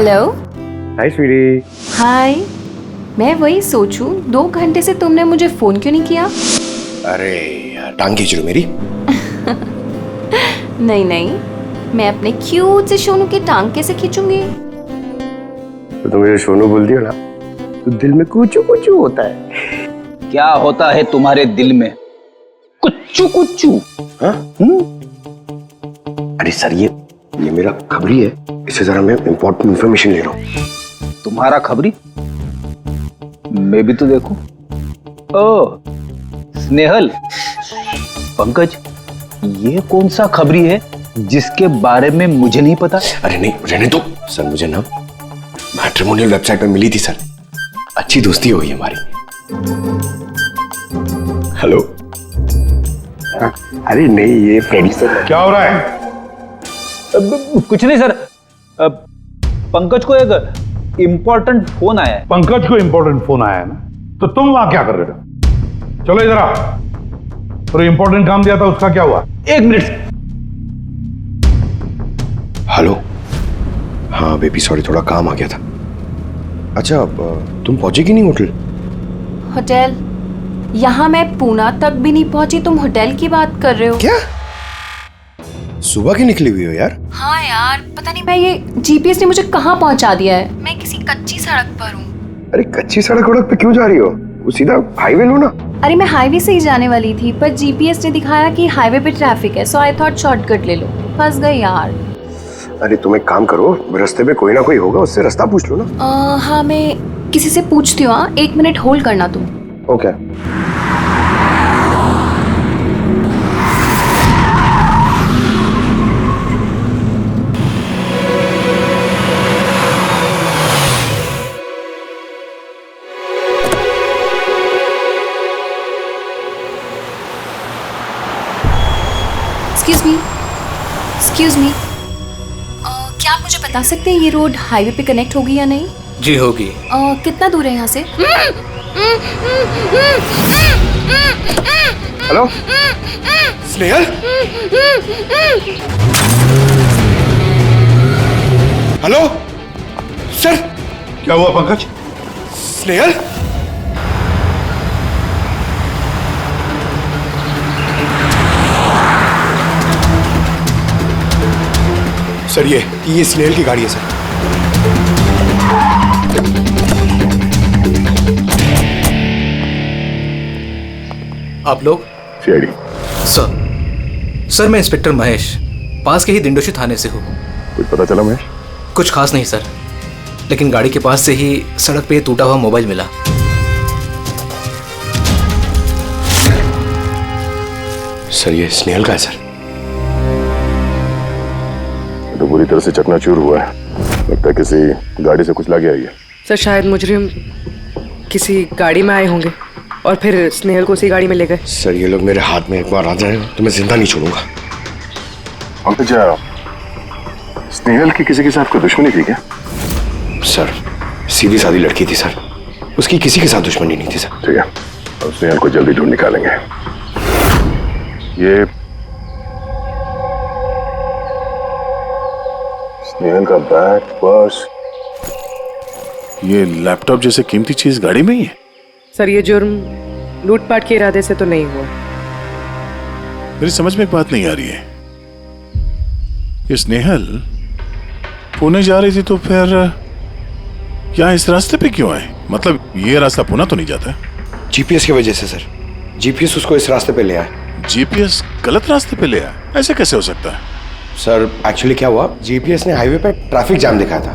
Hello. हाय स्वीटी। हाय। मैं वही सोचूं 2 घंटे से तुमने मुझे फोन क्यों नहीं किया? अरे यार टांग खींच रही हो मेरी। नहीं नहीं, मैं अपने क्यूट से सोनू की टांग कैसे खींचूंगी? तो तुम मुझे सोनू बोल दिया ना तो दिल में कुचू कुचू होता है। क्या होता है तुम्हारे दिल में? कुच्चू कुच्चू। हाँ? अरे सर ये मेरा खबरी है, इससे जरा मैं इंपॉर्टेंट इंफॉर्मेशन ले रहा हूँ। तुम्हारा खबरी? मैं भी तो देखूं। ओ स्नेहल, पंकज, ये कौन सा खबरी है जिसके बारे में मुझे नहीं पता? अरे नहीं रहने दो सर, मुझे ना मैट्रिमोनियल वेबसाइट पे मिली थी सर, अच्छी दोस्ती हो गई हमारी। हेलो। हाँ, अरे नहीं ये फ्रेडी सर। क्या हो रहा है? कुछ नहीं सर, पंकज को एक इम्पोर्टेंट फोन आया है। पंकज को इंपॉर्टेंट फोन आया है ना, तो तुम वहां क्या कर रहे थे? चलो इधर आओ। और इंपॉर्टेंट काम दिया था उसका क्या हुआ? 1 मिनट। हेलो। हाँ बेबी सॉरी, थोड़ा काम आ गया था। अच्छा तुम पहुंचे कि नहीं होटल? होटल? यहाँ मैं पूना तक भी नहीं पहुंची, तुम होटल की बात कर रहे हो? क्या सुबह की निकली हुई हो यार? हाँ यार, पता नहीं मैं ये जीपीएस ने मुझे कहाँ पहुंचा दिया है। मैं किसी कच्ची सड़क पर हूँ। अरे कच्ची सड़क पे क्यों जा रही हो? वो सीधा हाईवे लो ना। अरे मैं हाईवे से ही जाने वाली थी, पर जीपीएस ने दिखाया कि हाईवे पे ट्रैफिक है, सो आई थॉट शॉर्टकट ले लो। फंस गई यार। अरे तुम एक काम करो, रास्ते में कोई ना कोई होगा, उससे रास्ता पूछ लो ना। हाँ मैं किसी से पूछती हूँ। 1 मिनट होल्ड करना तुम। ओके। एक्सक्यूज मी, क्या आप मुझे बता सकते हैं ये रोड हाईवे पे कनेक्ट होगी या नहीं? जी होगी। कितना दूर है यहाँ से? हेलो स्नेहल। Hello sir. क्या हुआ पंकज? स्नेहल। सर ये स्नेहल की गाड़ी है सर। आप लोग? सीआईडी। सर मैं इंस्पेक्टर महेश, पास के ही दिंडोशी थाने से हूँ। कुछ पता चला महेश? कुछ खास नहीं सर, लेकिन गाड़ी के पास से ही सड़क पे टूटा हुआ मोबाइल मिला। सर ये स्नेहल का है सर। तो पूरी तरह से चकनाचूर हुआ है, लगता है किसी गाड़ी से कुचला गया है। सर शायद मुजरिम किसी गाड़ी में आए होंगे और फिर स्नेहल को उसी गाड़ी में ले गए। सर ये लोग मेरे हाथ में एक बार आ जाए तो मैं जिंदा नहीं छोड़ूंगा। पंकज, स्नेहल की किसी के साथ कोई दुश्मनी थी क्या? सर सीधी सादी लड़की थी सर, उसकी किसी के साथ दुश्मनी नहीं थी सर। ठीक है, अब स्नेहल को जल्दी ढूंढ निकालेंगे। ये स्नेहल का बैग, पर्स, ये लैपटॉप जैसे कीमती चीज गाड़ी में ही है। सर ये जुर्म लूटपाट के इरादे से तो नहीं हुआ। मेरी समझ में एक बात नहीं आ रही है, ये स्नेहल पुणे जा रही थी तो फिर यहाँ इस रास्ते पे क्यों आए? मतलब ये रास्ता पुणे तो नहीं जाता? जीपीएस की वजह से सर, जीपीएस उसको इस रास्ते पे ले आया। जीपीएस गलत रास्ते पे ले आया? ऐसे कैसे हो सकता है? सर एक्चुअली क्या हुआ, जीपीएस ने हाईवे पे ट्रैफिक जाम दिखाया था,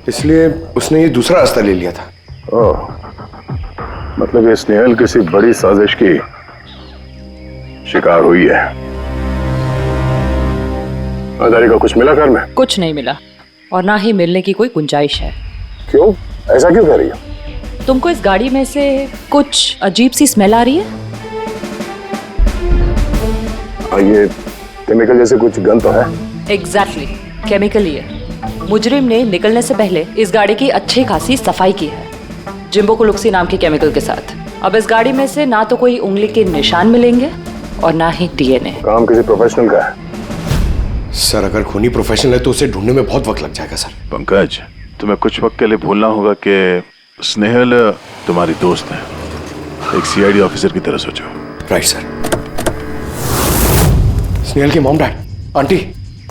इसलिए उसने ये दूसरा रास्ता ले लिया था। ओह, मतलब ये स्नेहल किसी बड़ी साजिश की शिकार हुई है। आजारी का कुछ मिला घर में? कुछ नहीं मिला और ना ही मिलने की कोई गुंजाइश है। क्यों, ऐसा क्यों कह रही हो? तुमको इस गाड़ी में से कुछ अजीब सी स्मेल आ रही है? ये केमिकल जैसे कुछ गंध तो है। एग्जैक्टली, केमिकल ही है। मुजरिम ने निकलने से पहले इस गाड़ी की अच्छी खासी सफाई की है, जिम्बो कुलुक्सी नाम के केमिकल के साथ। अब इस गाड़ी में से ना तो कोई उंगली के निशान मिलेंगे और ना ही डीएनए। काम किसी प्रोफेशनल का है। सर अगर खूनी प्रोफेशनल है तो उसे ढूंढने में बहुत वक्त लग जाएगा सर। पंकज, तुम्हें कुछ वक्त के लिए भूलना होगा कि स्नेहल तुम्हारी दोस्त है। एक सीआईडी ऑफिसर की तरह सोचो। Right sir. स्नेहल की मॉम डैड, आंटी।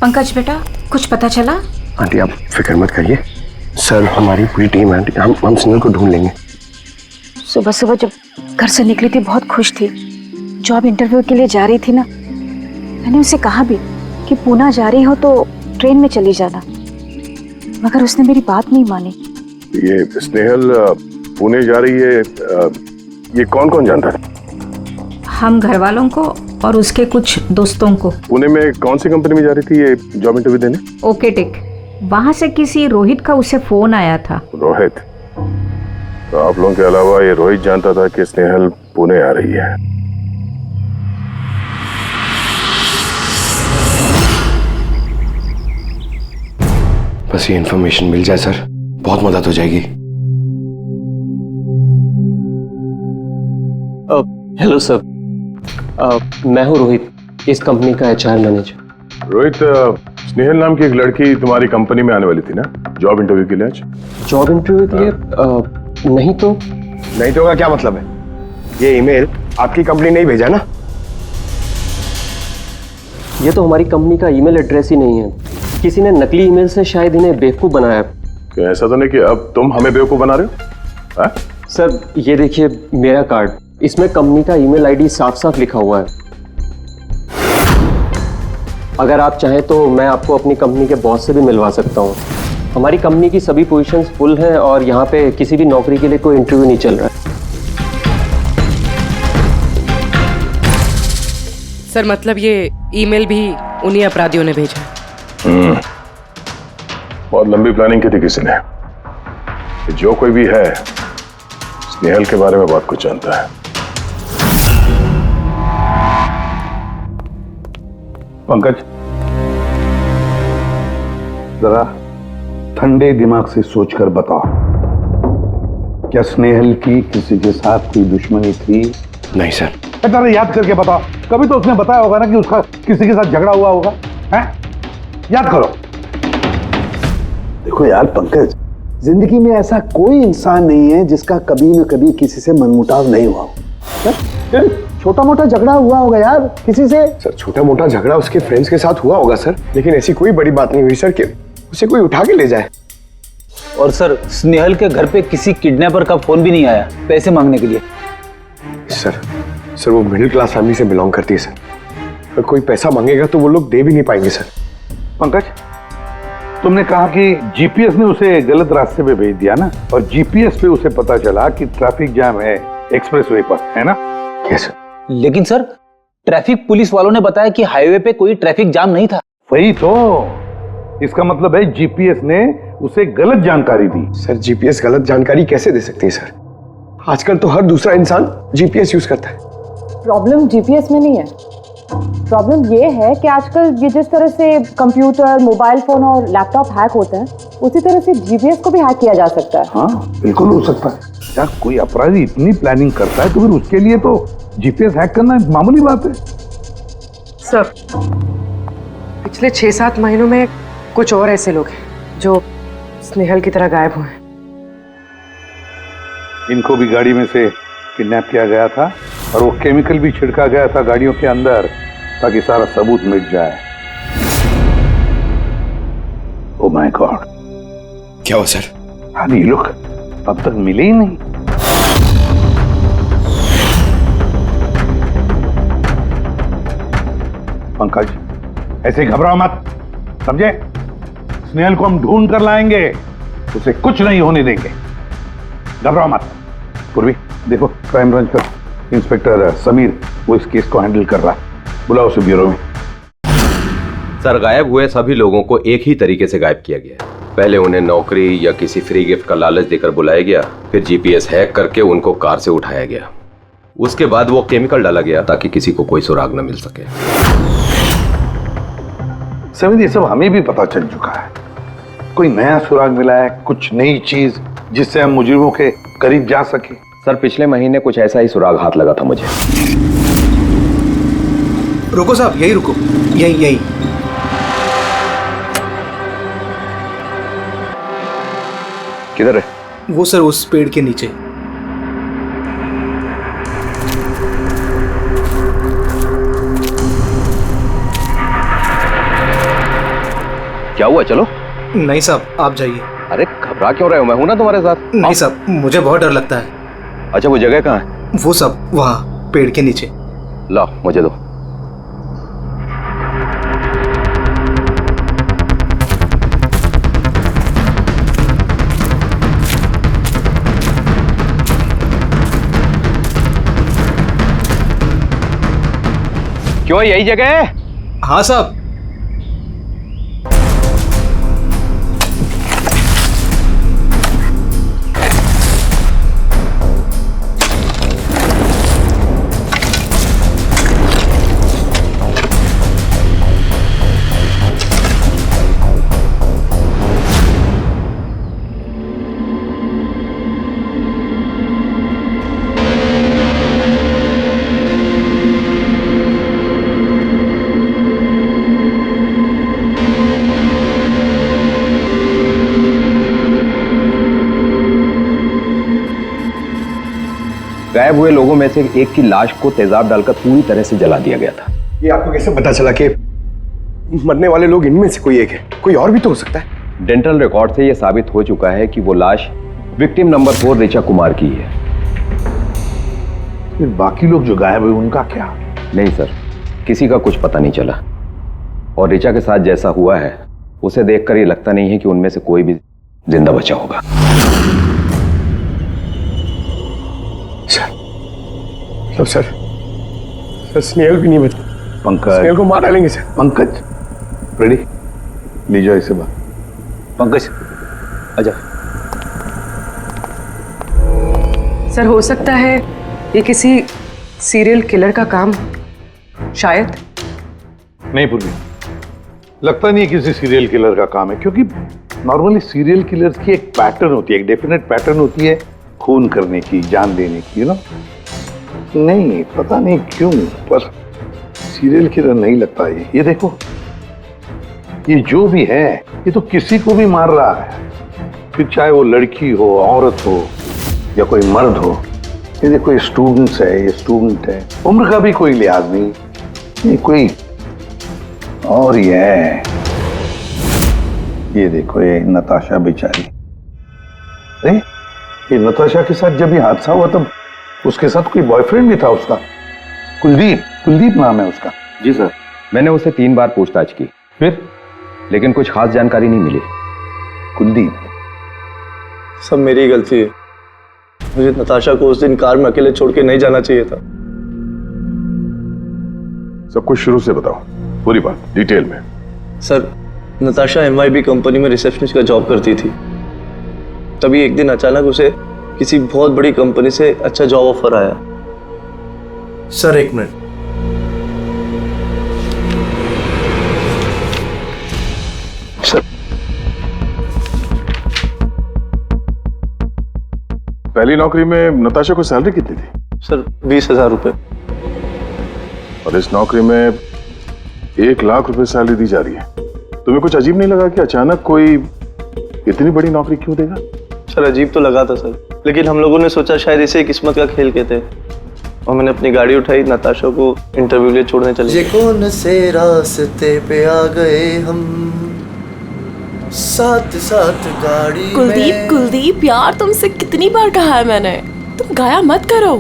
पंकज बेटा, कुछ पता चला? आंटी आप फिक्र मत करिए, सर हमारी पूरी टीम है आंटी, हम स्नेहल को ढूंढ लेंगे। सुबह सुबह जब घर से निकली थी बहुत खुश थी। जॉब इंटरव्यू के लिए जा रही थी ना, मैंने उसे कहा भी कि पूना जा रही हो तो ट्रेन में चली जाना, मगर उसने मेरी बात नहीं मानी। ये स्नेहल पुणे जा रही है, ये कौन कौन जानता है? हम घर वालों को और उसके कुछ दोस्तों को। पुणे में कौन सी कंपनी में जा रही थी ये जॉब इंटरव्यू देने? ओके टिक। वहां से किसी रोहित का उसे फोन आया था। रोहित? तो आप लोगों के अलावा ये रोहित जानता था कि स्नेहल पुणे आ रही है। बस ये इन्फॉर्मेशन मिल जाए सर, बहुत मदद हो जाएगी। हेलो सर, मैं हूँ रोहित, इस कंपनी का एचआर मैनेजर। रोहित, स्नेहल नाम की एक लड़की तुम्हारी कंपनी में आने वाली थी ना जॉब इंटरव्यू के लिए आज? जॉब इंटरव्यू के लिए? नहीं तो। नहीं तो का क्या मतलब है? ये ईमेल आपकी कंपनी ने ही भेजा ना? ये तो हमारी कंपनी का ईमेल एड्रेस ही नहीं है, किसी ने नकली ईमेल से शायद इन्हें बेवकूफ़ बनाया। क्या ऐसा तो नहीं कि अब तुम हमें बेवकूफ़ बना रहे हो? हाँ? सर ये देखिए मेरा कार्ड, इसमें कंपनी का ईमेल आईडी साफ साफ लिखा हुआ है। अगर आप चाहें तो मैं आपको अपनी कंपनी के बॉस से भी मिलवा सकता हूँ। हमारी कंपनी की सभी पोजीशंस फुल हैं और यहाँ पे किसी भी नौकरी के लिए कोई इंटरव्यू नहीं चल रहा है। सर मतलब ये ईमेल भी उन्हीं अपराधियों ने भेजा है। बहुत लंबी प्लानिंग की थी किसी ने। कि जो कोई भी है स्नेहल के बारे में बहुत कुछ जानता है। पंकज, जरा ठंडे दिमाग से सोचकर बताओ, क्या स्नेहल की किसी के साथ कोई दुश्मनी थी? नहीं सर। जरा याद करके बताओ, कभी तो उसने बताया होगा ना कि उसका किसी के साथ झगड़ा हुआ होगा, हैं? याद करो। देखो यार पंकज, जिंदगी में ऐसा कोई इंसान नहीं है जिसका कभी न कभी किसी से मनमुटाव नहीं हुआ हो। छोटा मोटा झगड़ा हुआ होगा यार किसी से। सर छोटा मोटा झगड़ा उसके फ्रेंड्स के साथ हुआ होगा सर, लेकिन ऐसी कोई बड़ी बात नहीं हुई सर कि उसे कोई उठा के ले जाए। और सर स्नेहल के घर पे किसी किडनैपर का फोन भी नहीं आया पैसे मांगने के लिए। सर वो मिडिल क्लास फैमिली से बिलोंग करती है सर, अगर कोई पैसा मांगेगा तो वो लोग दे भी नहीं पाएंगे सर। पंकज, तुमने कहा कि जीपीएस ने उसे गलत रास्ते पे भेज दिया ना, और जीपीएस पे उसे पता चला कि ट्रैफिक जाम है एक्सप्रेसवे पर, है ना? Yes sir. लेकिन सर ट्रैफिक पुलिस वालों ने बताया कि हाईवे पे कोई ट्रैफिक जाम नहीं था। वही तो, इसका मतलब है जीपीएस ने उसे गलत जानकारी दी। सर जीपीएस गलत जानकारी कैसे दे सकती है सर? आजकल तो हर दूसरा इंसान जीपीएस यूज करता है। प्रॉब्लम जीपीएस में नहीं है, प्रॉब्लम ये है कि आजकल ये जिस तरह से कंप्यूटर, मोबाइल फोन और लैपटॉप हैक होते हैं, उसी तरह से जीपीएस को भी हैक किया जा सकता है। हाँ बिल्कुल हो सकता है। क्या कोई अपराधी इतनी प्लानिंग करता है तो फिर उसके लिए तो जीपीएस हैक करना एक मामूली बात है। सर पिछले 6-7 महीनों में कुछ और ऐसे लोग हैं जो स्नेहल की तरह गायब हुए हैं। इनको भी गाड़ी में से किडनैप किया गया था और वो केमिकल भी छिड़का गया था गाड़ियों के अंदर ताकि सारा सबूत मिट जाए। ओ माय गॉड, क्या हुआ सर? अरे ये लोग अब तक मिले ही नहीं। पंकज ऐसे घबराओ मत, समझे? स्नेहल को हम ढूंढ कर लाएंगे, उसे कुछ नहीं होने देंगे, घबराओ मत। पूर्वी देखो, क्राइम ब्रांच का इंस्पेक्टर समीर वो इस केस को हैंडल कर रहा है, बुलाओ उसे ब्यूरो में। सर गायब हुए सभी लोगों को एक ही तरीके से गायब किया गया है। पहले उन्हें नौकरी या किसी फ्री गिफ्ट का लालच देकर बुलाया गया, फिर जीपीएस हैक करके उनको कार से उठाया गया, उसके बाद वो केमिकल डाला गया ताकि किसी को कोई सुराग न मिल सके। समीर ये सब हमें भी पता चल चुका है, कोई नया सुराग मिला है, कुछ नई चीज जिससे हम मुजरिमों के करीब जा सके। सर पिछले महीने कुछ ऐसा ही सुराग हाथ लगा था मुझे। रुको साहब, यही रुको, यही यही। किधर है? वो सर उस पेड़ के नीचे। क्या हुआ? चलो। नहीं साहब, आप जाइए। अरे घबरा क्यों रहे हो? मैं हूं ना तुम्हारे साथ। नहीं साहब, मुझे बहुत डर लगता है। अच्छा, वो जगह कहाँ है? वो सब वहाँ पेड़ के नीचे। लाओ, मुझे दो। क्यों, यही जगह है? हाँ साहब। गायब हुए लोगों में से एक की लाश को तेजाब डालकर पूरी तरह से जला दिया गया था। ये आपको कैसे पता चला कि मरने वाले लोग इनमें से कोई एक है? कोई और भी तो हो सकता है। डेंटल रिकॉर्ड से यह साबित हो चुका है कि वो लाश विक्टिम नंबर 4 ऋचा कुमार की है। फिर बाकी लोग जो गायब हुए उनका क्या? नहीं सर, किसी का कुछ पता नहीं चला। और ऋचा के साथ जैसा हुआ है उसे देखकर ये लगता नहीं है कि उनमें से कोई भी जिंदा बचा होगा। सर स्नेहल भी नहीं बचा। पंकज, स्नेहल को मार डालेंगे सर। पंकज, रेडी? ले जाओ इसे बाहर। पंकज, आजा। सर हो सकता है ये किसी सीरियल किलर का काम, शायद। नहीं पूर्वी, लगता नहीं है किसी सीरियल किलर का काम है, क्योंकि नॉर्मली सीरियल किलर्स की एक पैटर्न होती है, एक डेफिनेट पैटर्न होती है खून करने की, जान देने की, यू नो। नहीं, पता नहीं क्यों, पर सीरियल किलर नहीं लगता ये देखो, ये जो भी है ये तो किसी को भी मार रहा है, फिर चाहे वो लड़की हो, औरत हो या कोई मर्द हो। ये देखो, ये स्टूडेंट्स है, ये स्टूडेंट है, उम्र का भी कोई लिहाज नहीं, ये कोई और ही है। ये देखो, ये नताशा बेचारी। अरे ये नताशा के साथ जब ये हादसा हुआ तब उसके साथ कोई बॉयफ्रेंड भी था उसका, कुलदीप नाम है उसका। जी सर, मैंने उसे 3 बार पूछताछ की, फिर लेकिन कुछ खास जानकारी नहीं मिली। कुलदीप? सब मेरी गलती है, मुझे नताशा को उस दिन कार में अकेले छोड़ के नहीं जाना चाहिए था। सब कुछ शुरू से बताओ, पूरी बात डिटेल में। सर, नताशा MYB कंपनी में रिसेप्शनिस्ट का जॉब करती थी। तभी एक दिन अचानक उसे किसी बहुत बड़ी कंपनी से अच्छा जॉब ऑफर आया। सर एक मिनट। सर, पहली नौकरी में नताशा को सैलरी कितनी थी? सर 20,000 रुपए। और इस नौकरी में 1 लाख रुपए सैलरी दी जा रही है। तुम्हें कुछ अजीब नहीं लगा कि अचानक कोई इतनी बड़ी नौकरी क्यों देगा? सर अजीब तो लगा था सर, लेकिन हम लोगों ने सोचा शायद इसे किस्मत का खेल कहते हैं, और मैंने अपनी गाड़ी उठाई, नताशा को इंटरव्यू लिए छोड़ने चले। ये कौन से रास्ते पे आ गए हम, साथ साथ गाड़ी में। कुलदीप यार, तुमसे कितनी बार कहा है मैंने, तुम गाया मत करो,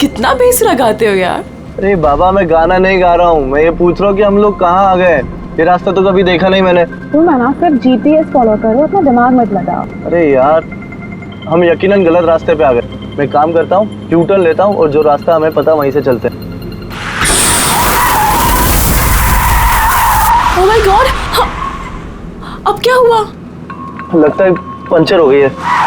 कितना बेसुरा गाते हो यार। अरे बाबा, मैं गाना नहीं गा रहा हूँ, मैं ये पूछ रहा हूँ कि हम लोग कहाँ आ गए। ये रास्ता तो कभी देखा नहीं मैंने। तुम ना सिर्फ GPS फॉलो करो, अपना दिमाग मत लगाओ। अरे यार, हम यकीनन गलत रास्ते पे आ गए। मैं काम करता हूँ, U-turn लेता हूँ और जो रास्ता हमें पता वहीं से चलते हैं। ओह माय गॉड, अब क्या हुआ? लगता है पंचर हो गई है।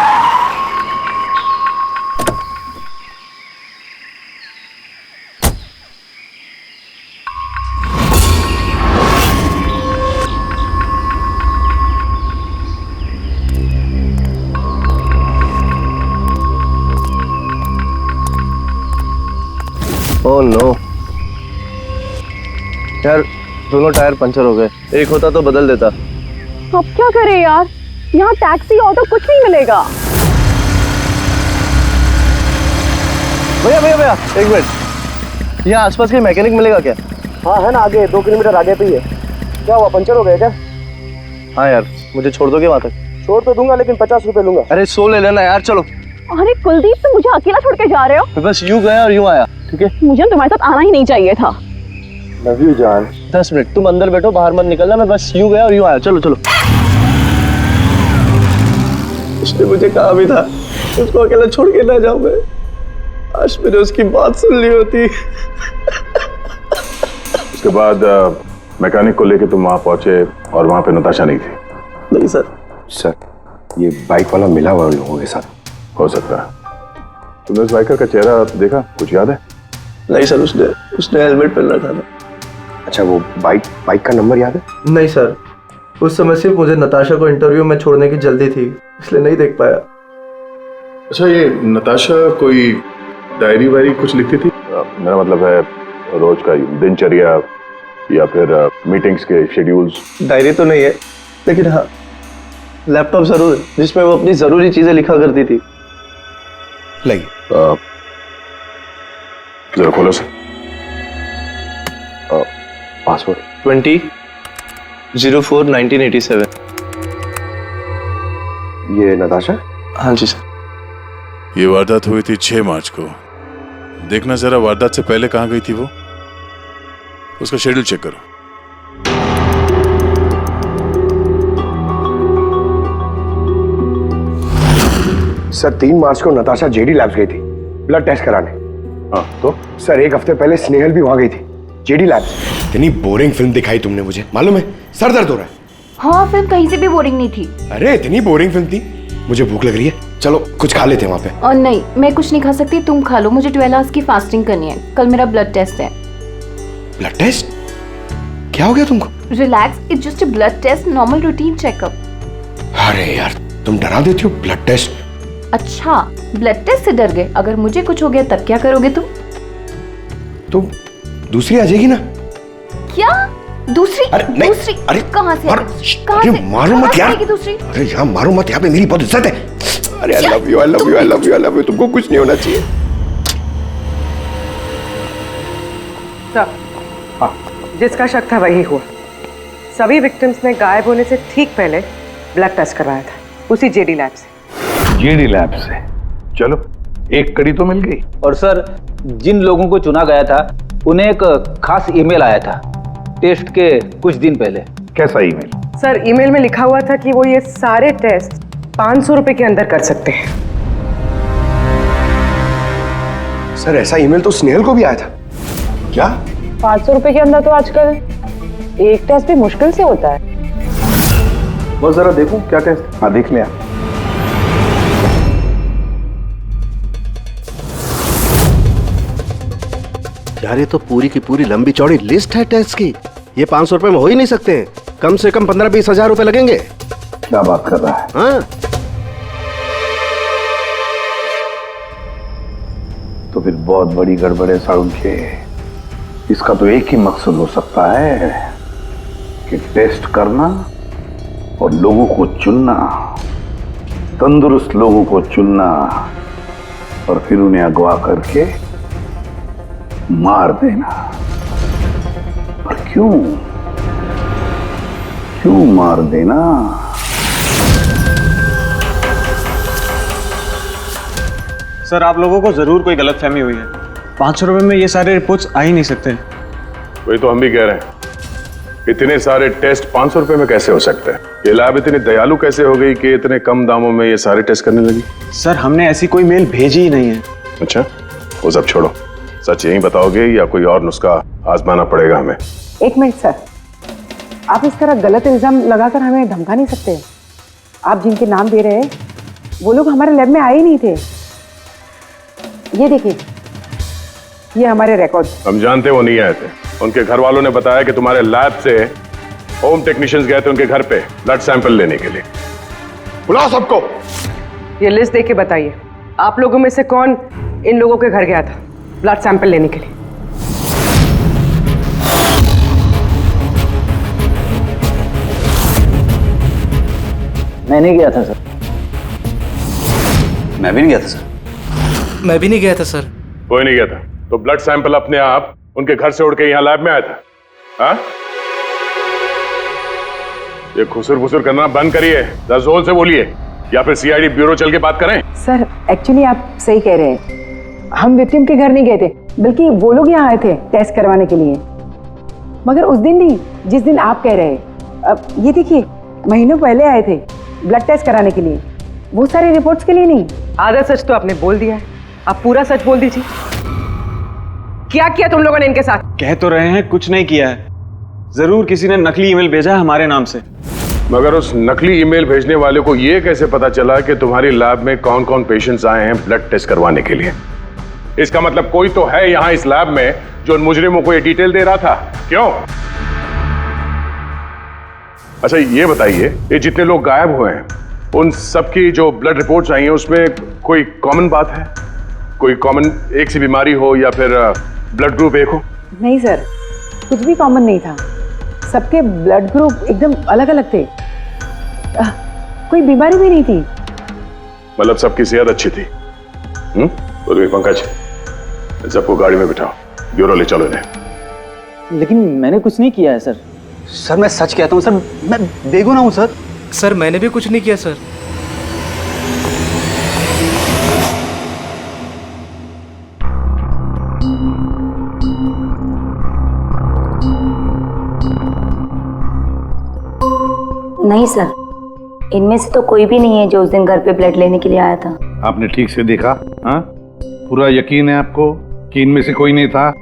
ओह नो यार, दोनों टायर पंचर हो गए। एक होता तो बदल देता। अब क्या करें यार? यहाँ टैक्सी ऑटो कुछ नहीं मिलेगा। भैया भैया भैया एक मिनट, यहाँ आसपास कोई मैकेनिक मिलेगा क्या? हाँ है ना, आगे 2 किलोमीटर आगे पे ही है। क्या हुआ, पंचर हो गया क्या? हाँ यार, मुझे छोड़ दोगे वहाँ तक? छोड़ तो दूंगा लेकिन 50 रुपए लूंगा। अरे 100 ले लेना यार, चलो। अरे कुलदीप, तुम मुझे अकेला छोड़ के जा रहे हो? मैं बस यूं गया और यूं आया, ठीक है? मुझे तुम्हारे साथ आना ही नहीं चाहिए था। लव यू जान। 10 मिनट तुम अंदर बैठो, बाहर मत निकलना, मैं बस यूं गया और यूं आया। चलो चलो। उसने मुझे कहा भी था उसको अकेला छोड़ के ना जाऊं मैं। आज मैंने उसकी बात सुन ली होती। उसके बाद मैकेनिक को लेके तुम वहां पहुंचे और वहां पे नताशा नहीं थी? नहीं सर। सर ये बाइक वाला मिला हुआ उन लोगों के साथ। हो सकता है। तुमने उस बाइकर का चेहरा देखा, कुछ याद है? नहीं सर, उसने हेलमेट पहन रखा था। अच्छा वो बाइक का नंबर याद है? नहीं सर, उस समय सिर्फ मुझे नताशा को इंटरव्यू में छोड़ने की जल्दी थी, इसलिए नहीं देख पाया। अच्छा ये नताशा कोई डायरी वायरी कुछ लिखती थी? मेरा मतलब है रोज का दिनचर्या या फिर मीटिंग्स के शेड्यूल्स। डायरी तो नहीं है, लेकिन हाँ लैपटॉप जरूर है जिसमें वो अपनी जरूरी चीजें लिखा करती थी। लाइए जरा खोलो सर। पासवर्ड 20/04/1987। ये नताशा? हाँ जी सर। ये वारदात हुई थी 6 मार्च को। देखना जरा वारदात से पहले कहाँ गई थी वो, उसका शेड्यूल चेक करो। सर 3 मार्च को नताशा जेडी लैब्स गई थी ब्लड टेस्ट कराने। हाँ तो? सर 1 हफ्ते पहले स्नेहल भी वहां गई थी जेडी लैब्स। इतनी बोरिंग फिल्म दिखाई तुमने मुझे, मालूम है सर दर्द हो रहा है। हाँ फिल्म कहीं से भी बोरिंग नहीं थी। अरे इतनी बोरिंग फिल्म थी, मुझे भूख लग रही है, चलो कुछ खा लेते हैं वहाँ पे। और नहीं, मैं कुछ नहीं खा सकती, तुम खा लो। मुझे 12 आवर्स की फास्टिंग करनी है, कल मेरा ब्लड टेस्ट है। Blood test? क्या हो गया तुमको? Relax, it's just a blood test, normal routine checkup. अरे यार तुम डरा देती हो। Blood test? अच्छा ब्लड टेस्ट से डर गए, अगर मुझे कुछ हो गया तब क्या करोगे तुम? तो दूसरी आ जाएगी ना? क्या दूसरी? अरे नहीं, दूसरी अरे कहाँ से? कहाँ अरे से? मारो मत यार। दूसरी? अरे यहाँ मारो मत, यहाँ पे मेरी बहुत इज्जत है। अरे I love you, I love you, I love you, I love you. तुमको कुछ नहीं होना चाहिए। जिसका शक था वही हुआ। सभी विक्टिम्स ने गायब होने से ठीक पहले ब्लड टेस्ट करवाया था, उसी जेडी लैब से। जेडी लैब से? चलो एक कड़ी तो मिल गई। और सर जिन लोगों को चुना गया था उन्हें एक खास ईमेल आया था टेस्ट के कुछ दिन पहले। कैसा ईमेल? सर ईमेल में लिखा हुआ था कि वो ये सारे टेस्ट 500 रुपए के अंदर कर सकते हैं। सर ऐसा ईमेल तो स्नेहल को भी आया था। क्या 500 रुपए के अंदर तो आजकल एक टेस्ट भी मुश्किल से होता है। बस जरा देखो क्या टेस्ट। हाँ देख लिया। यार ये तो पूरी की पूरी लंबी चौड़ी लिस्ट है टेस्ट की। ये 500 रुपए में हो ही नहीं सकते हैं, कम से कम 15-20 हजार रुपए लगेंगे। क्या बात कर रहा है? हाँ तो फिर बहुत बड़ी गड़बड़ है सारुण के। इसका तो एक ही मकसद हो सकता है कि टेस्ट करना और लोगों को चुनना, तंदुरुस्त लोगों को चुनना और फिर उन्हें अगवा करके मार देना। पर क्यों मार देना? सर आप लोगों को जरूर कोई गलतफहमी हुई है। 500 रुपए में ये सारे रिपोर्ट्स आ ही नहीं सकते। वही तो हम भी कह रहे हैं, इतने सारे टेस्ट 500 रुपए में कैसे हो सकते हैं? ये लैब इतनी दयालु कैसे हो गई कि इतने कम दामों में ये सारे टेस्ट करने लगी? सर हमने ऐसी कोई मेल भेजी ही नहीं है। अच्छा वो सब छोड़ो, सच यही बताओगे या कोई और नुस्खा आजमाना पड़ेगा हमें? एक मिनट सर, आप इस तरह गलत इल्जाम लगाकर हमें धमका नहीं सकते। आप जिनके नाम दे रहे हैं वो लोग हमारे लैब में आए ही नहीं थे। ये देखिए, ये हमारे रिकॉर्ड। हम जानते वो नहीं आए थे। उनके घर वालों ने बताया कि तुम्हारे लैब से होम टेक्नीशियंस गए थे उनके घर पे ब्लड सैंपल लेने के लिए। बुलाओ सबको। ये लिस्ट देख के बताइए, आप लोगों में से कौन इन लोगों के घर गया था ब्लड सैंपल लेने के लिए? मैंने गया था सर। मैं भी नहीं गया था सर। मैं भी नहीं गया था सर। कोई नहीं गया था तो ब्लड सैंपल अपने आप उनके घर से उड़ के यहाँ लैब में आया था? हाँ? ये खुसुर फुसुर करना बंद करिए, जरा जोर से बोलिए, या फिर सीआईडी ब्यूरो चल के बात करें। सर एक्चुअली आप सही कह रहे हैं, हम विक्टिम के घर नहीं गए थे, बल्कि वो लोग यहाँ आए थे टेस्ट करवाने के लिए। मगर उस दिन नहीं जिस दिन आप कह रहे हैं। अब ये देखिए, महीनों पहले आए थे ब्लड टेस्ट कराने के लिए, वो सारी रिपोर्ट्स के लिए नहीं। आधा सच तो आपने बोल दिया है, आप पूरा सच बोल दीजिए। क्या किया तुम लोगों ने इनके साथ? कह तो रहे हैं कुछ नहीं किया है, जरूर किसी ने नकली ईमेल भेजा है हमारे नाम से। मगर उस नकली ईमेल भेजने वाले को ये कैसे पता चला कि तुम्हारी लैब में कौन कौन पेशेंट्स आए हैं ब्लड टेस्ट करवाने के लिए? इसका मतलब कोई तो है यहाँ इस लैब में जो उन मुजरिमों को ये डिटेल दे रहा था, क्यों? अच्छा ये बताइए, ये जितने लोग गायब हुए हैं उन सबकी जो ब्लड रिपोर्ट्स आई हैं उसमें कोई कॉमन बात है? कोई कॉमन एक सी बीमारी हो या फिर ब्लड ग्रुप एक हो? नहीं सर, कुछ भी कॉमन नहीं था। सबके ब्लड ग्रुप एकदम अलग अलग थे। कोई बीमारी भी नहीं थी। मतलब सबकी सेहत अच्छी थी? बोलिए पंकज, सबको गाड़ी में बिठाओ, ब्यूरो ले चलो इन्हें। लेकिन मैंने कुछ नहीं किया है सर। सर मैं सच कहता हूँ सर, मैं बेगुनाह हूँ सर। सर मैंने भी कुछ नहीं किया सर। नहीं सर, इनमें से तो कोई भी नहीं है जो उस दिन घर पे ब्लड लेने के लिए आया था। आपने ठीक से देखा? हाँ, पूरा यकीन है आपको कि इनमें से कोई नहीं था?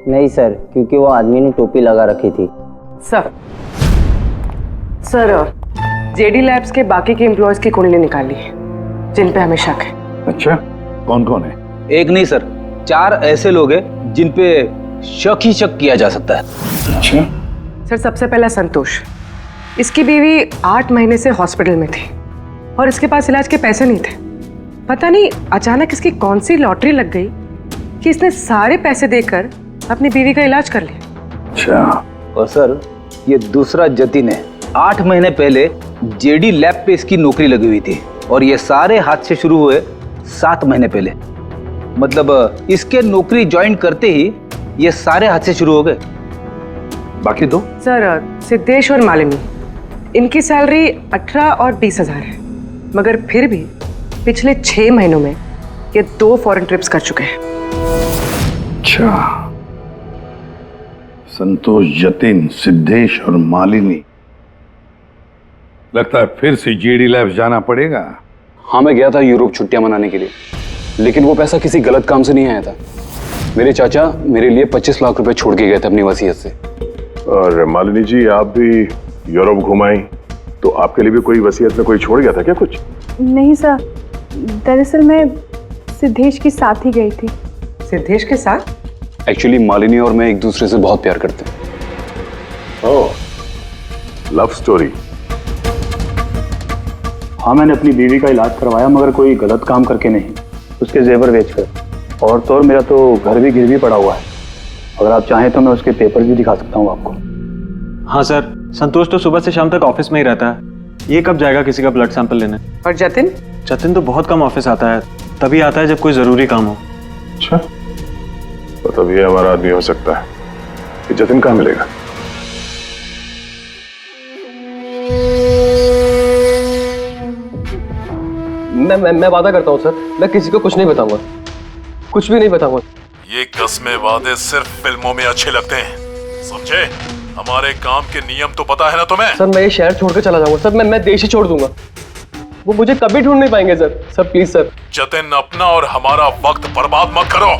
नहीं सर, क्योंकि वो आदमी ने टोपी लगा रखी थी। सर जेडी लैब्स के बाकी के एम्प्लॉयज की कुंडली निकाली है जिन पे हमें शक है। अच्छा, कौन कौन है? एक नहीं सर, 4 ऐसे लोग हैं जिन पे शक ही शक किया जा सकता है। अच्छा सर, सबसे पहला संतोष, इसकी बीवी 8 महीने से हॉस्पिटल में थी और इसके पास इलाज के पैसे नहीं थे। पता नहीं अचानक इसकी कौन सी लॉटरी लग गई कि इसने सारे पैसे देकर अपनी बीवी का इलाज कर लिया। अच्छा, और सर ये दूसरा जतिन है, 8 महीने पहले जेडी लैब पे इसकी नौकरी लगी हुई थी और ये सारे हादसे शुरू हुए 7 महीने पहले। मतलब इसके नौकरी ज्वाइन करते ही ये सारे हादसे शुरू हो गए। बाकी दो? सर सिद्धेश और मालिनी, इनकी सैलरी 18 और 20,000 है, मगर फिर भी पिछले 6 महीनों में ये 2 फॉरेन ट्रिप्स कर चुके हैं। अच्छा, संतोष, जतिन, सिद्धेश और मालिनी, लगता है फिर से जेडी लैब्स जाना पड़ेगा। हाँ, मैं गया था यूरोप छुट्टियां मनाने के लिए, लेकिन वो पैसा किसी गलत काम से नहीं आया था। मेरे चाचा मेरे लिए 25 लाख रुपए छोड़ के गए थे अपनी वसीयत से। और मालिनी जी, आप भी यूरोप घुमाई तो आपके लिए भी कोई वसीयत में कोई छोड़ गया था क्या कुछ? नहीं सर, दरअसल मैं सिद्धेश के साथ ही गई थी। सिद्धेश के साथ? एक्चुअली मालिनी और मैं एक दूसरे से बहुत प्यार करते हैं। ओह, लव स्टोरी। हाँ, मैंने अपनी बीवी का इलाज करवाया, मगर कोई गलत काम करके नहीं, उसके जेवर बेचकर। और तो और मेरा तो घर भी गिरवी पड़ा हुआ है। अगर आप चाहें तो मैं उसके पेपर भी दिखा सकता हूँ आपको। हाँ सर, संतोष तो सुबह से शाम तक ऑफिस में ही रहता है, ये कब जाएगा किसी का ब्लड सैंपल लेने? और जतिन? जतिन तो बहुत कम ऑफिस आता है, तभी आता है जब कोई जरूरी काम हो। अच्छा, तो तभी हमारा आदमी हो सकता है। कि जतिन कहाँ मिलेगा? मैं वादा करता हूँ सर, मैं किसी को कुछ नहीं बताऊंगा, कुछ भी नहीं बताऊंगा। ये कस्में वादे सिर्फ फिल्मों में अच्छे लगते हैं, समझे? हमारे काम के नियम तो पता है ना तुम्हें? सर मैं ये शहर छोड़ के चला जाऊंगा सर, मैं देश ही छोड़ दूंगा। वो मुझे कभी ढूंढ नहीं पाएंगे सर प्लीज सर। जतिन, अपना और हमारा वक्त बर्बाद मत करो।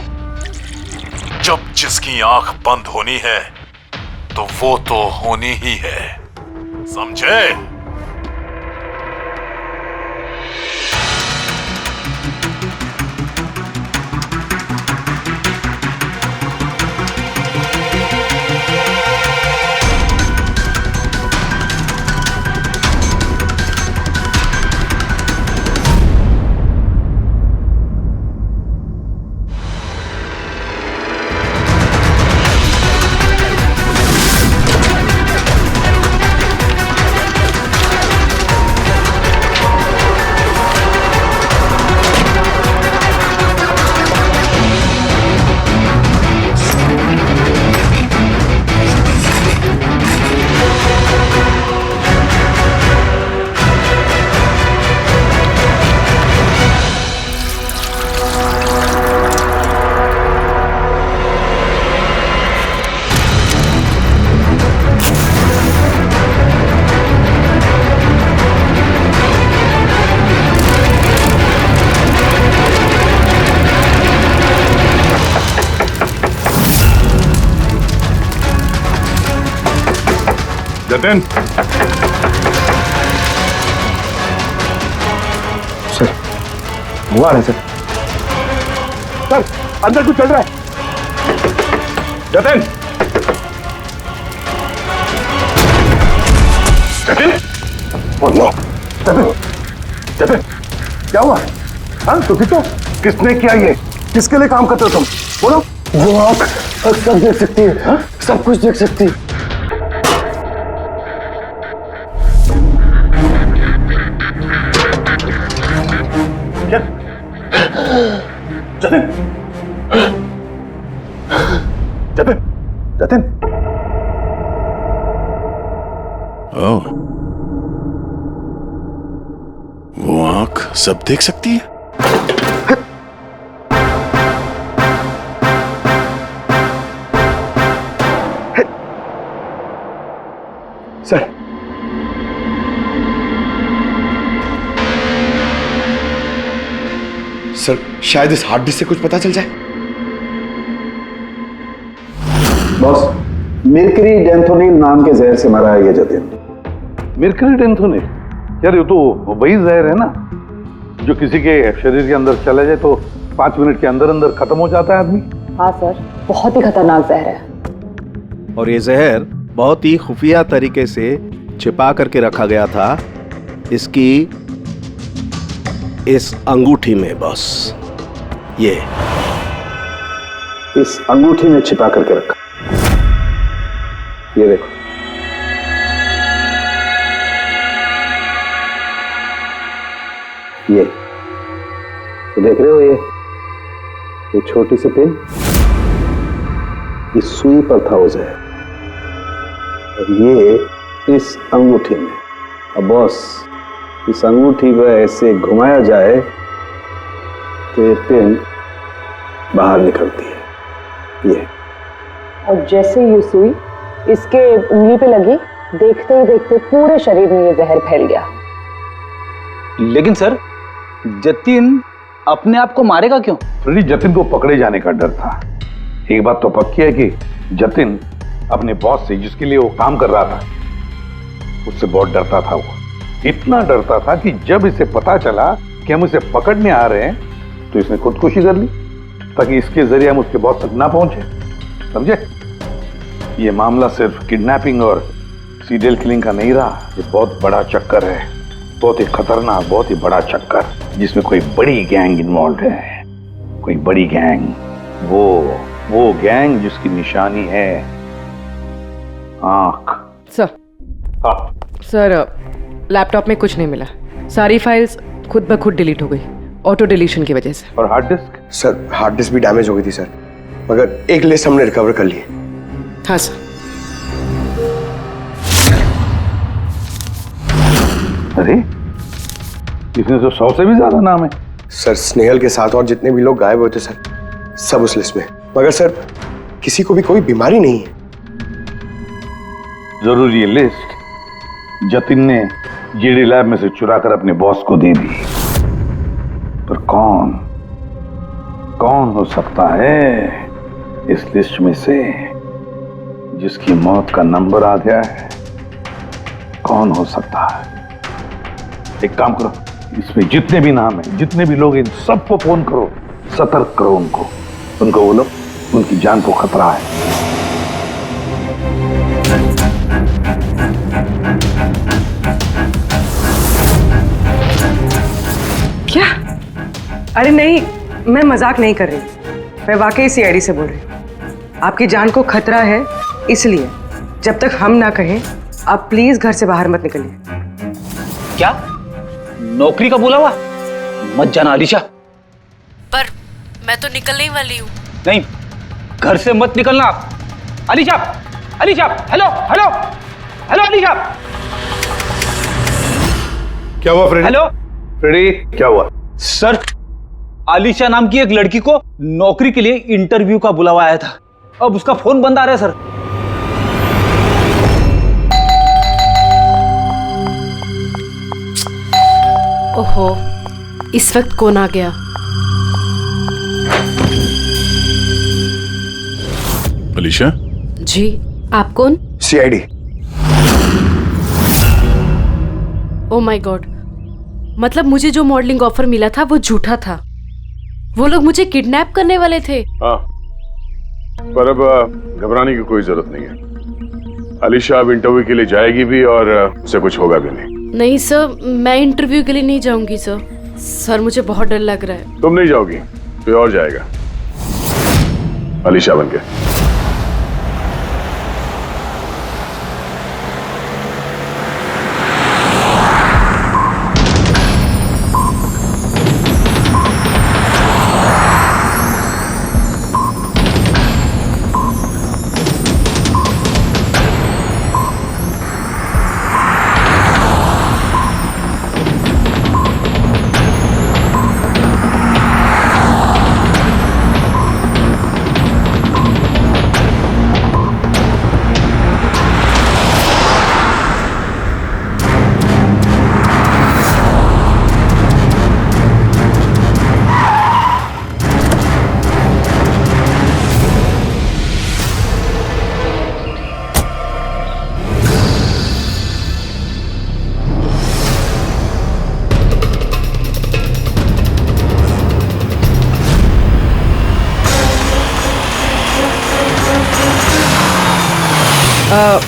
जब जिसकी आंख बंद होनी है तो वो तो होनी ही है, समझे? जतिन, सर वो आ रहा है सर। सर अंदर कुछ चल रहा है। जतिन, जतिन, जतिन, जतिन, क्या हुआ? हाँ तो किसने किया ये? किसके लिए काम करते हो तुम? बोलो। वो आँख सब देख सकती है। हाँ? सब कुछ देख सकती है। जतिन, जतिन, जतिन, ओह, वो आंख सब देख सकती है। सर सर शायद इस हार्ड डिस्क से कुछ पता चल जाए। बॉस, मिर्करी डेंथोनिल नाम के जहर से मरा है ये जतिन। मिर्करी डेंथोनिल? यार ये तो वही जहर है ना जो किसी के शरीर के अंदर चला जाए तो 5 मिनट के अंदर अंदर खत्म हो जाता है आदमी। हाँ सर, बहुत ही खतरनाक जहर है। और ये जहर बहुत ही खुफिया तरीके से छिपा करके रखा गया था इसकी इस अंगूठी में बॉस। ये इस अंगूठी में छिपा करके रखा। ये देखो, ये तो देख रहे हो, ये छोटी सी पिन इस सुई पर था वो जहर, और ये इस अंगूठी में। अब बॉस, इस अंगूठी पर ऐसे घुमाया जाए तो ये पिन बाहर निकलती है। ये और जैसे ये सुई इसके उंगली पे लगी, देखते ही देखते पूरे शरीर में ये जहर फैल गया। लेकिन सर, जतिन अपने आप को मारेगा क्यों? फ्रेडी, जतिन को पकड़े जाने का डर था। एक बात तो पक्की है कि जतिन अपने बॉस से, जिसके लिए वो काम कर रहा था, उससे बहुत डरता था। वो इतना डरता था कि जब इसे पता चला कि हम इसे पकड़ने आ रहे हैं तो इसने खुदकुशी कर ली ताकि इसके जरिए हम उसके बॉस तक ना पहुंचे। समझे? ये मामला सिर्फ किडनैपिंग और सीरियल किलिंग का नहीं रहा, ये बहुत बड़ा चक्कर है, बहुत ही खतरनाक, बहुत ही बड़ा चक्कर, जिसमें कोई बड़ी गैंग इन्वॉल्व है। कोई बड़ी गैंग, वो गैंग जिसकी निशानी है आंख। सर, हाँ सर, लैपटॉप में कुछ नहीं मिला। सारी फाइल्स खुद ब खुद डिलीट हो गई, ऑटो डिलीशन की वजह से। और hard disk? Sir hard disk भी डैमेज हो गई थी सर, मगर एक लिस्ट हमने रिकवर कर ली है। हाँ सर। अरे इसमें तो 100 से भी ज्यादा नाम है। सर स्नेहल के साथ और जितने भी लोग गायब हुए थे सर, सब उस लिस्ट में। मगर सर किसी को भी कोई बीमारी नहीं है। जरूर ये लिस्ट जतिन ने जेडी लैब में से चुरा कर अपने बॉस को दे दी, पर कौन हो सकता है इस लिस्ट में से जिसकी मौत का नंबर आ गया है? कौन हो सकता है? एक काम करो, इसमें जितने भी नाम हैं, जितने भी लोग, इन सबको फोन करो, सतर्क करो उनको बोलो उनकी जान को खतरा है। क्या? अरे नहीं, मैं मजाक नहीं कर रही, मैं वाकई सीआईडी से बोल रही हूँ। आपकी जान को खतरा है, इसलिए जब तक हम ना कहें आप प्लीज घर से बाहर मत निकलिए। क्या नौकरी का बोला हुआ? मत जाना अलीशा। पर मैं तो निकलने ही वाली हूँ। नहीं, घर से मत निकलना। Alisha, Alisha, hello hello hello Alisha. क्या हुआ फ्रेडी? हेलो फ्रेडी, क्या हुआ? सर, आलिशा नाम की एक लड़की को नौकरी के लिए इंटरव्यू का बुलावा आया था, अब उसका फोन बंद आ रहा है सर। ओहो, इस वक्त कौन आ गया? अलीशा? जी, आप कौन? सीआईडी। ओ माय गॉड, मतलब मुझे जो मॉडलिंग ऑफर मिला था वो झूठा था। वो लोग मुझे किडनैप करने वाले थे। हाँ, पर अब घबराने की कोई जरूरत नहीं है। अलीशा अब इंटरव्यू के लिए जाएगी भी और उसे कुछ होगा भी नहीं। नहीं सर, मैं इंटरव्यू के लिए नहीं जाऊंगी सर। सर मुझे बहुत डर लग रहा है। तुम नहीं जाओगी, कोई और जाएगा, अलीशा बनके।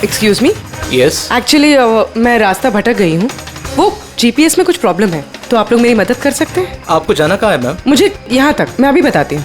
Excuse me. यस। एक्चुअली मैं रास्ता भटक गई हूँ। वो जीपीएस में कुछ प्रॉब्लम है, तो आप लोग मेरी मदद कर सकते हैं? आपको जाना कहाँ है मैम? मुझे यहाँ तक, मैं अभी बताती हूँ।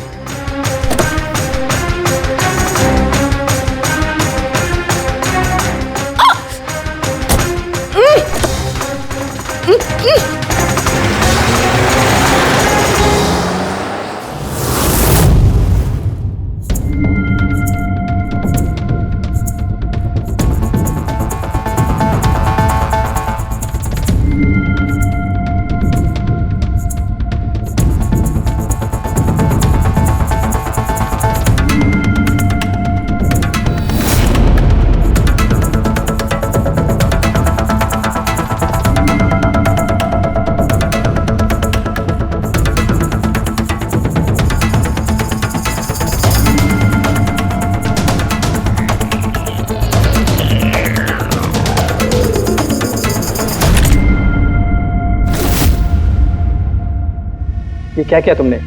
ये क्या किया तुमने?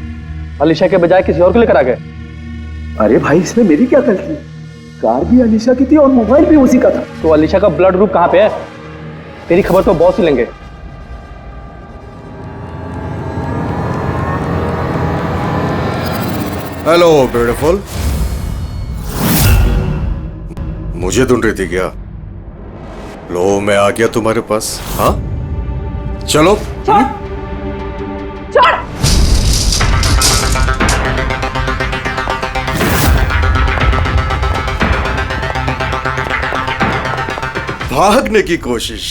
अलीशा के बजाय किसी और को लेकर आ गए? अरे भाई, इसमें मेरी क्या गलती? कार भी अलीशा की थी और मोबाइल भी उसी का था। तो अलीशा का ब्लड ग्रुप कहाँ पे है? तेरी खबर तो बॉस ही लेंगे। हेलो ब्यूटीफुल, मुझे ढूंढ रही थी क्या? लो मैं आ गया तुम्हारे पास। हाँ चलो। भागने की कोशिश,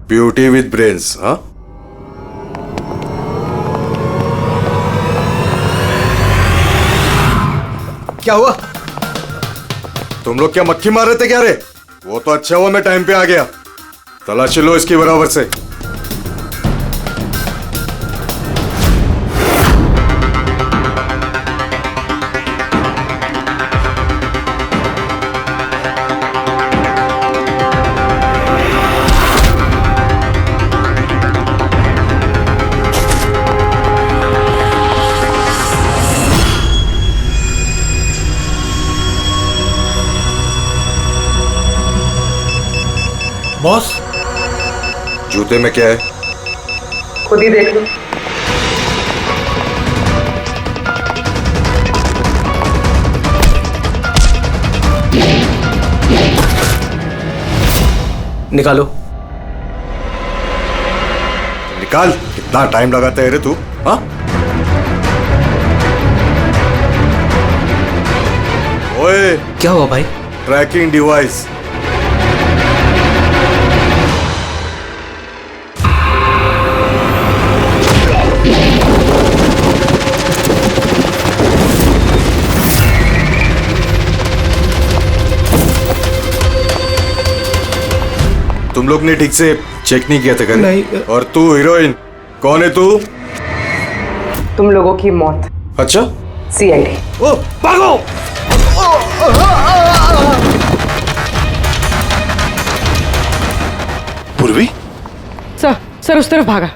ब्यूटी विद ब्रेन्स। हाँ क्या हुआ? तुम लोग क्या मक्खी मार रहे थे क्या रे? वो तो अच्छा हुआ मैं टाइम पे आ गया। तलाशी लो इसकी बराबर से। बॉस, जूते में क्या है? खुद ही देख लो। निकालो। निकाल। कितना टाइम लगाता है रे तू? हाँ ओए, क्या हुआ भाई? Tracking device. तुम लोग ने ठीक से चेक नहीं किया था क्या? नहीं। और तू हीरोइन, कौन है तू? तुम लोगों की मौत। अच्छा, सीआईडी। ओ भागो! पूर्वी? सर, सर उस तरफ भागा।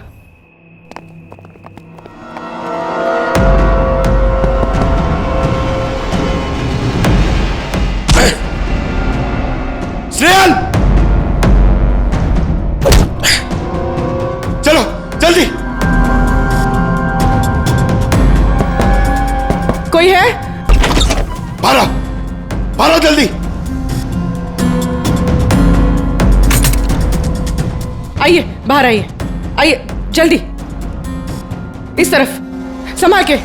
स्नेहल, चलो जल्दी। कोई है? भारो, भारो जल्दी। आइए बाहर आइए, आइए जल्दी, इस तरफ, संभाल के।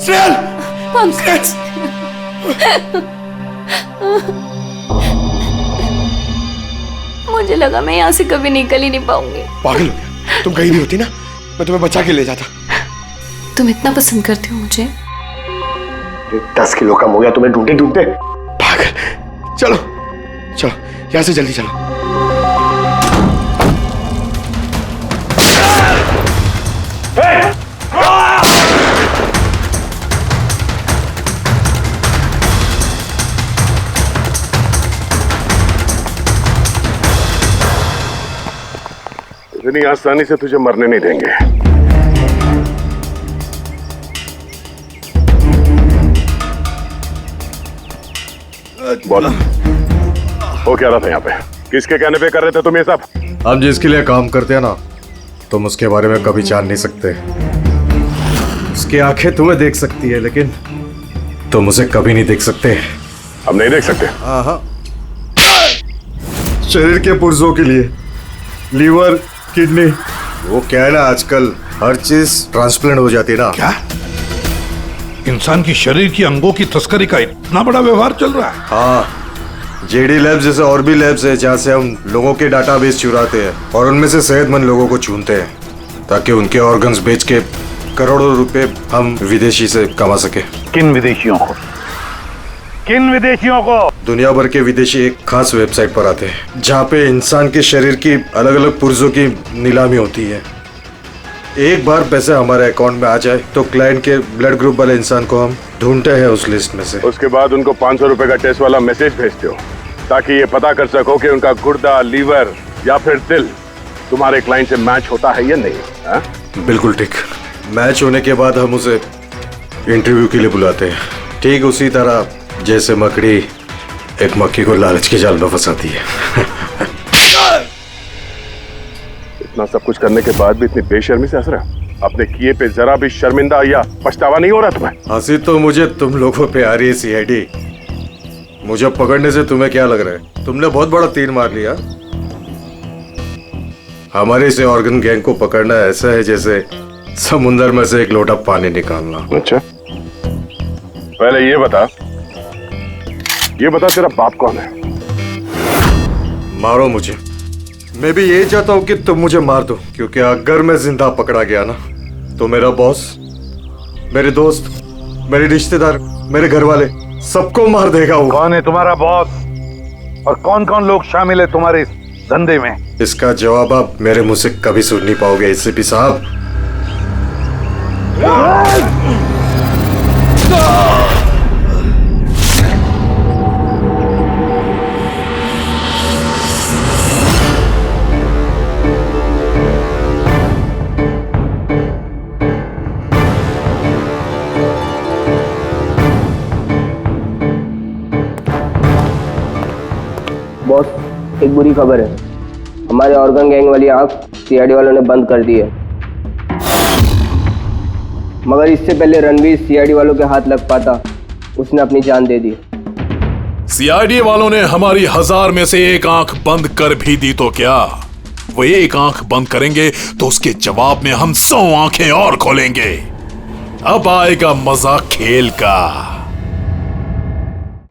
स्नेहल, पंकज, मुझे लगा मैं यहाँ से कभी निकल ही नहीं पाऊंगी। पागल हो गया, तुम कहीं भी होती ना मैं तुम्हें बचा के ले जाता। तुम इतना पसंद करते हो मुझे? 10 किलो कम हो गया तुम्हें ढूंढते ढूंढते। पागल, चलो चलो यहाँ से जल्दी चलो। इतनी आसानी से तुझे मरने नहीं देंगे। बोलो, वो क्या रहा था यहाँ पे? किसके कहने पे कर रहे थे तुम ये सब? हम जिसके लिए काम करते हैं ना, तुम उसके बारे में कभी जान नहीं सकते। उसकी आंखें तुम्हें देख सकती है लेकिन तुम उसे कभी नहीं देख सकते। हम नहीं देख सकते? हाँ, शरीर के पुर्जों के लिए लीवर, किडनी, वो क्या है ना, आजकल हर चीज ट्रांसप्लांट हो जाती है ना। क्या इंसान की शरीर की अंगों की तस्करी का इतना बड़ा व्यवहार चल रहा है? हाँ, जेडी लैब्स जैसे और भी लैब्स है जहाँ से हम लोगों के डाटाबेस चुराते हैं और उनमें से सेहतमंद लोगों को चुनते हैं ताकि उनके ऑर्गन्स बेच के करोड़ों रुपए हम विदेशी से कमा सके। किन विदेशियों को? किन विदेशियों को? दुनिया भर के विदेशी एक खास वेबसाइट पर आते हैं जहाँ पे इंसान के शरीर की अलग अलग पुर्जों की नीलामी होती है। एक बार पैसे हमारे अकाउंट में आ जाए तो क्लाइंट के ब्लड ग्रुप वाले इंसान को हम ढूंढते हैं उस लिस्ट में से। उसके बाद उनको 500 रुपए का टेस्ट वाला मैसेज भेजते हो ताकि ये पता कर सको कि उनका गुर्दा, लीवर या फिर दिल तुम्हारे क्लाइंट से मैच होता है या नहीं। हा? बिल्कुल ठीक। मैच होने के बाद हम उसे इंटरव्यू के लिए बुलाते हैं, ठीक उसी तरह जैसे मकड़ी एक मक्खी को लालच के जाल में फंसाती है। इतना सब कुछ करने के बाद भी इतनी बेशर्मी से हंस रहा है? अपने किए पे जरा भी शर्मिंदा या पछतावा नहीं हो रहा तुम्हें? हंसी तो मुझे तुम लोगों पे आ रही है सीआईडी। मुझे पकड़ने से तुम्हें क्या लग रहा है? तुमने बहुत बड़ा तीर मार लिया। हमारे से ऑर्गन गैंग को पकड़ना ऐसा है जैसे समुंदर में से एक लोटा पानी निकालना। अच्छा, पहले ये बता तेरा बाप कौन है? मारो मुझे। मैं भी यही चाहता हूँ कि तुम मुझे मार दो, क्योंकि अगर मैं जिंदा पकड़ा गया ना तो मेरा बॉस, मेरे दोस्त, मेरे रिश्तेदार, मेरे घर वाले सबको मार देगा वो। कौन है तुम्हारा बॉस और कौन कौन लोग शामिल है तुम्हारे इस धंधे में? इसका जवाब आप मेरे मुंह से कभी सुन नहीं पाओगे एसीपी साहब। बॉस, एक बुरी खबर है। हमारे ऑर्गन गैंग वाली आंख सीआईडी वालों ने बंद कर दी है, मगर इससे पहले रणवीर सीआईडी वालों के हाथ लग पाता, उसने अपनी जान दे दी। सीआईडी वालों ने हमारी 1000 में से एक आंख बंद कर भी दी तो क्या, वो एक आंख बंद करेंगे तो उसके जवाब में हम 100 आंखें और खोलेंगे। अब आएगा मजा खेल का।